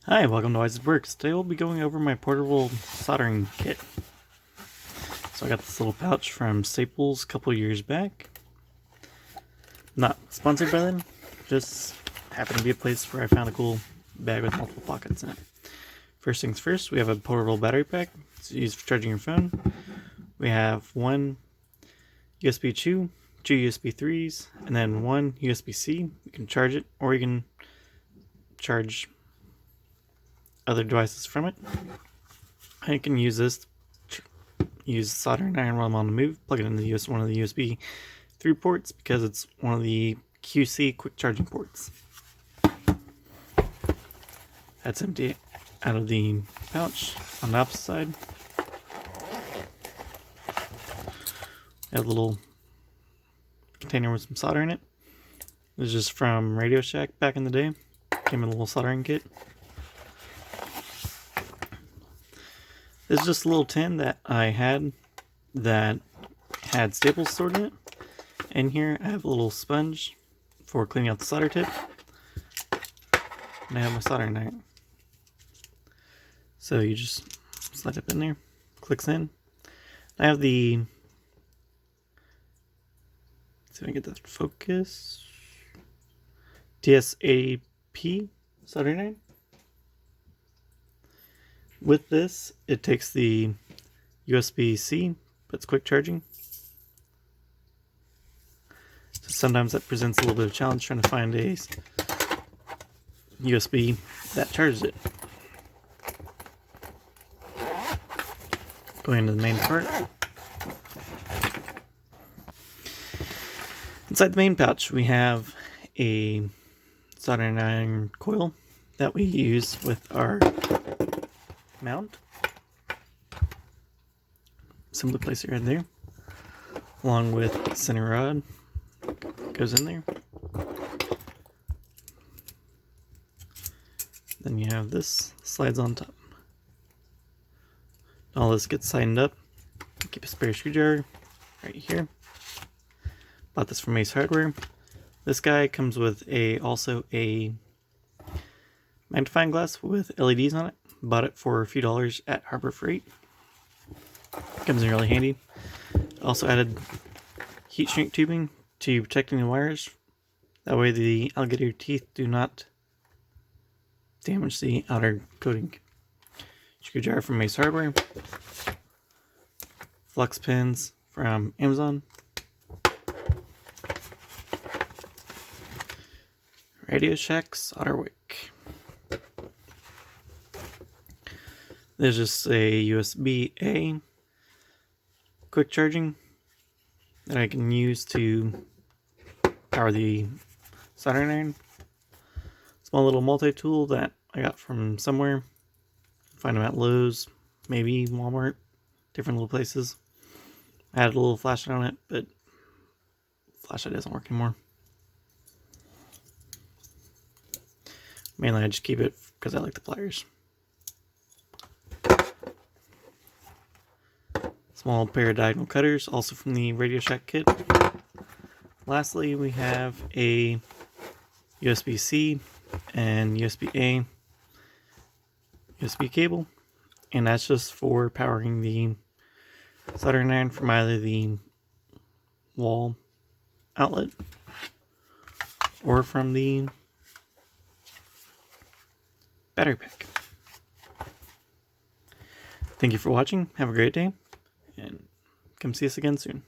Hi, welcome to Wise's Works. Today we'll be going over my portable soldering kit. So I got this little pouch from Staples a couple years back. Not sponsored by them, just happened to be a place where I found a cool bag with multiple pockets in it. First things first, we have a portable battery pack. It's used for charging your phone. We have one USB 2, two USB 3s, and then one USB-C. You can charge it, or you can charge other devices from it. I can use this to use the soldering iron while I'm on the move, plug it into one of the USB 3 ports because it's one of the QC quick charging ports. That's empty out of the pouch. On the opposite side, I have a little container with some solder in it. This is just from Radio Shack back in the day. Came in a little soldering kit. This is just a little tin that I had that had staples stored in it. In here I have a little sponge for cleaning out the solder tip. And I have my soldering iron. So you just slide it in there, clicks in. I have the, let's see if I can get that to focus, TS80P soldering iron. With this, it takes the USB-C, but it's quick charging. So sometimes that presents a little bit of challenge trying to find a USB that charges it. Going into the main part. Inside the main pouch, we have a soldering iron coil that we use with our mount. Simply place it right there, along with center rod goes in there. Then you have this slides on top. All this gets tightened up. Keep a spare screwdriver right here. Bought this from Ace Hardware. This guy comes with also a magnifying glass with LEDs on it. Bought it for a few dollars at Harbor Freight. Comes in really handy. Also added heat shrink tubing to protecting the wires. That way the alligator teeth do not damage the outer coating. Screwdriver from Ace Hardware. Flux pins from Amazon. Radio Shack solder wick. There's just a USB-A quick charging that I can use to power the soldering iron. Small little multi-tool that I got from somewhere. Find them at Lowe's, maybe Walmart, different little places. I had a little flashlight on it, but flashlight doesn't work anymore. Mainly I just keep it because I like the pliers. Small pair of diagonal cutters, also from the Radio Shack kit. Lastly, we have a USB-C and USB-A USB cable, and that's just for powering the soldering iron from either the wall outlet or from the battery pack. Thank you for watching. Have a great day, and come see us again soon.